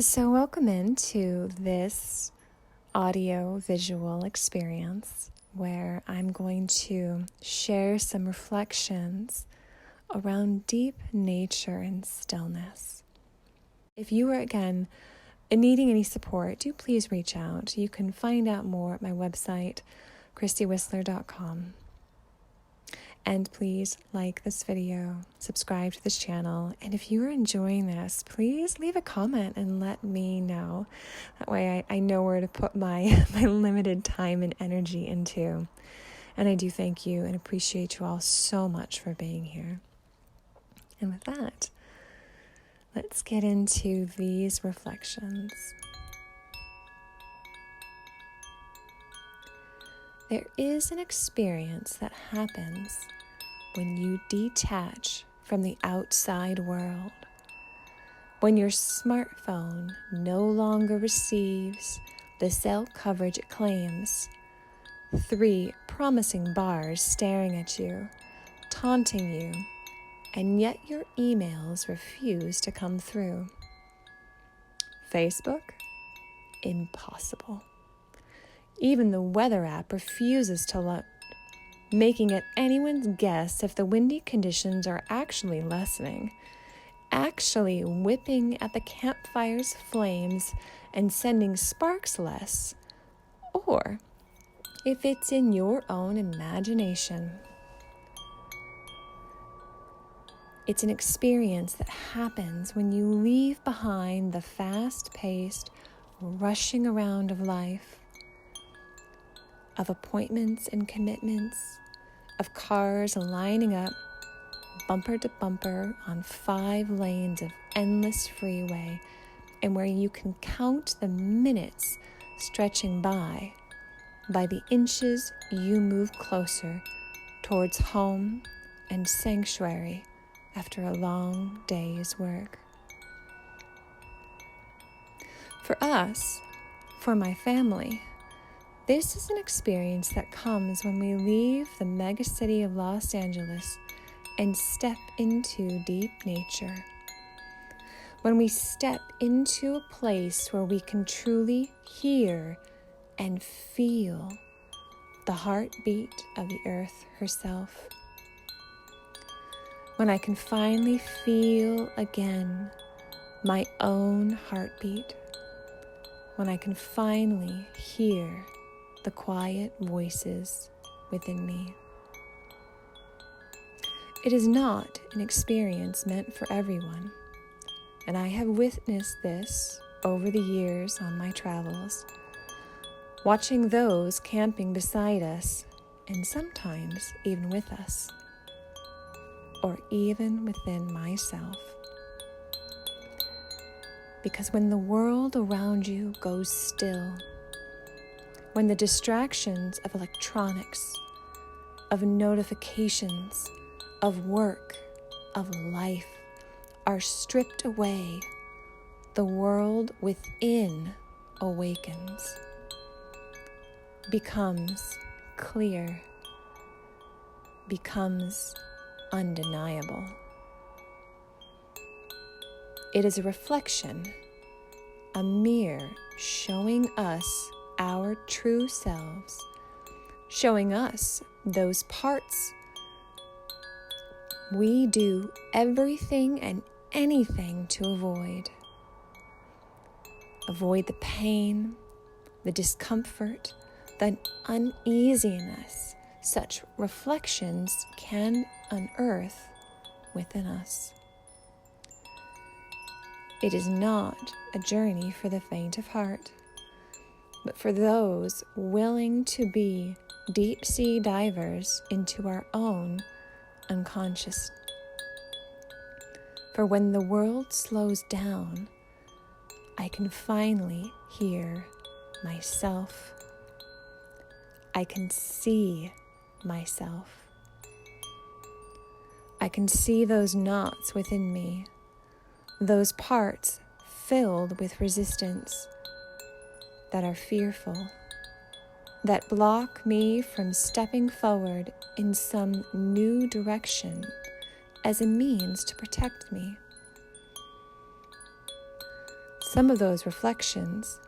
So welcome into this audio visual experience where I'm going to share some reflections around deep nature and stillness. If you are, again, needing any support, do please reach out. You can find out more at my website, chrissywissler.com. And please like this video, subscribe to this channel, and if you are enjoying this, please leave a comment and let me know. That way I know where to put my limited time and energy into. And I do thank you and appreciate you all so much for being here. And with that, let's get into these reflections. There is an experience that happens when you detach from the outside world, when your smartphone no longer receives the cell coverage it claims, 3 promising bars staring at you, taunting you, and yet your emails refuse to come through. Facebook? Impossible. Even the weather app refuses to load, making it anyone's guess if the windy conditions are actually lessening, actually whipping at the campfire's flames and sending sparks less, or if it's in your own imagination. It's an experience that happens when you leave behind the fast-paced, rushing around of life, of appointments and commitments, of cars lining up bumper to bumper on 5 lanes of endless freeway, and where you can count the minutes stretching by the inches you move closer towards home and sanctuary after a long day's work. For us, for my family, this is an experience that comes when we leave the megacity of Los Angeles and step into deep nature. When we step into a place where we can truly hear and feel the heartbeat of the earth herself. When I can finally feel again my own heartbeat. When I can finally hear the quiet voices within me. It is not an experience meant for everyone, and I have witnessed this over the years on my travels, watching those camping beside us, and sometimes even with us, or even within myself. Because when the world around you goes still, when the distractions of electronics, of notifications, of work, of life are stripped away, the world within awakens, becomes clear, becomes undeniable. It is a reflection, a mirror showing us our true selves, showing us those parts we do everything and anything to avoid. Avoid the pain, the discomfort, the uneasiness such reflections can unearth within us. It is not a journey for the faint of heart, but for those willing to be deep-sea divers into our own unconscious. For when the world slows down, I can finally hear myself. I can see myself. I can see those knots within me, those parts filled with resistance that are fearful, that block me from stepping forward in some new direction as a means to protect me. Some of those reflections,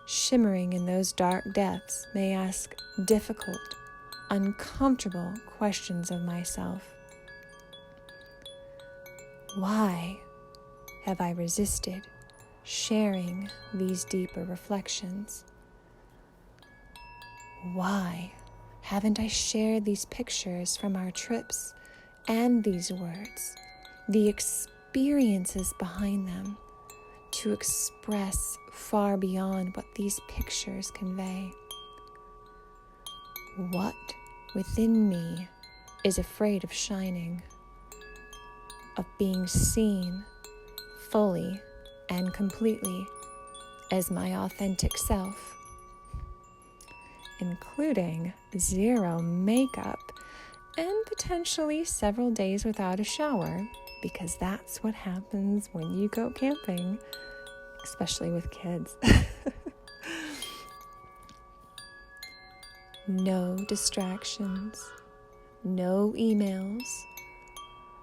shimmering in those dark depths, may ask difficult, uncomfortable questions of myself. Why have I resisted sharing these deeper reflections? Why haven't I shared these pictures from our trips and these words, the experiences behind them, to express far beyond what these pictures convey? What within me is afraid of shining, of being seen fully and completely as my authentic self, including zero makeup and potentially several days without a shower, because that's what happens when you go camping, especially with kids. No distractions, no emails,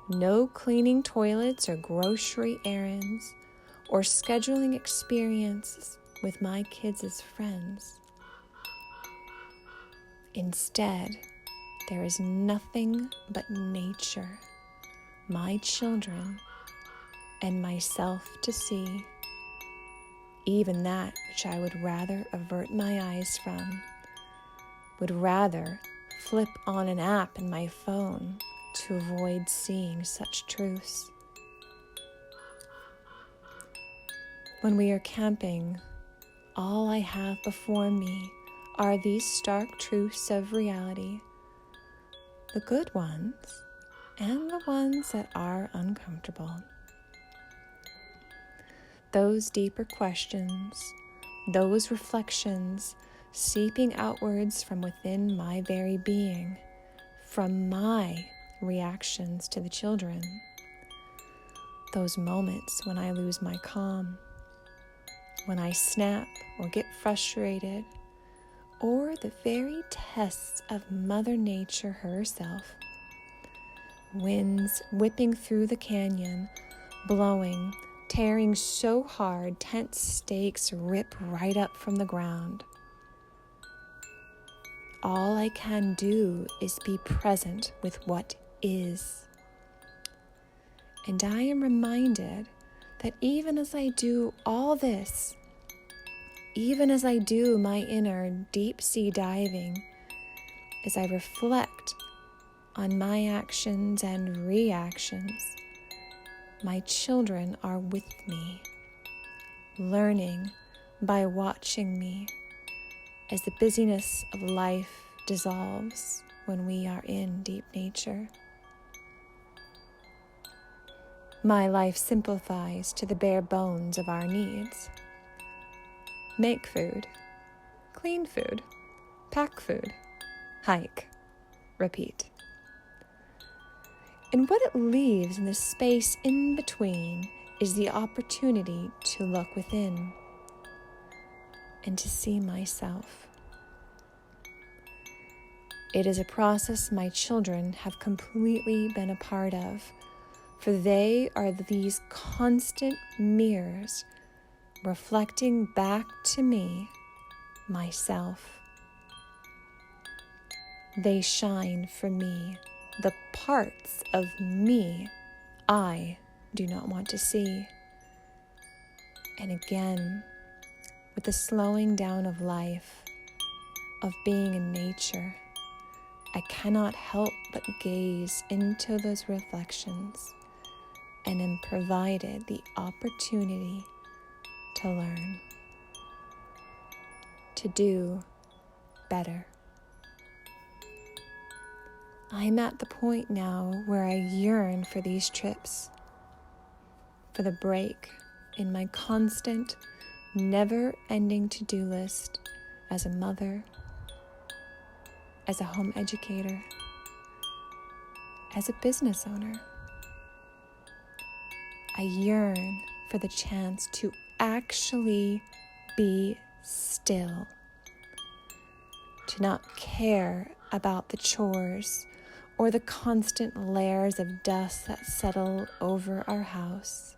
no cleaning toilets or grocery errands, or scheduling experiences with my kids as friends. Instead, there is nothing but nature, my children, and myself to see, even that which I would rather avert my eyes from, would rather flip on an app in my phone to avoid seeing such truths. When we are camping, all I have before me are these stark truths of reality, the good ones and the ones that are uncomfortable. Those deeper questions, those reflections seeping outwards from within my very being, from my reactions to the children. Those moments when I lose my calm, when I snap or get frustrated, or the very tests of Mother Nature herself. Winds whipping through the canyon, blowing, tearing so hard tent stakes rip right up from the ground. All I can do is be present with what is. And I am reminded that even as I do all this, even as I do my inner deep sea diving, as I reflect on my actions and reactions, my children are with me, learning by watching me as the busyness of life dissolves when we are in deep nature. My life simplifies to the bare bones of our needs. Make food, clean food, pack food, hike, repeat. And what it leaves in the space in between is the opportunity to look within and to see myself. It is a process my children have completely been a part of, for they are these constant mirrors reflecting back to me, myself. They shine for me the parts of me I do not want to see. And again, with the slowing down of life, of being in nature, I cannot help but gaze into those reflections and am provided the opportunity to learn, to do better. I'm at the point now where I yearn for these trips, for the break in my constant, never-ending to-do list as a mother, as a home educator, as a business owner. I yearn for the chance to actually be still, to not care about the chores or the constant layers of dust that settle over our house,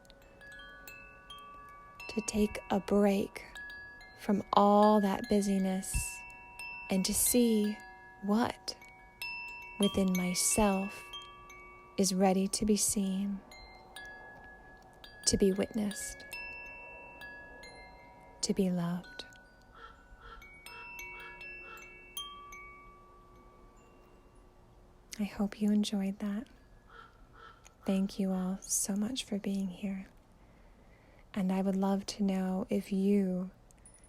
to to take a break from all that busyness and to see what within myself is ready to be seen, to be witnessed, to be loved. I hope you enjoyed that. Thank you all so much for being here. And I would love to know if you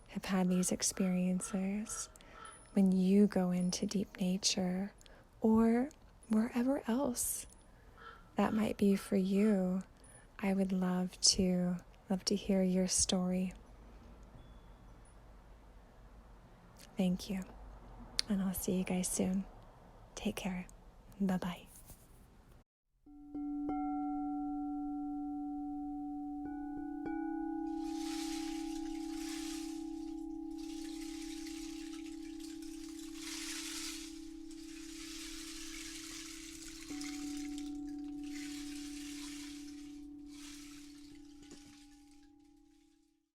have had these experiences when you go into deep nature or wherever else that might be for you. I would love to hear your story. Thank you. And I'll see you guys soon. Take care. Bye-bye.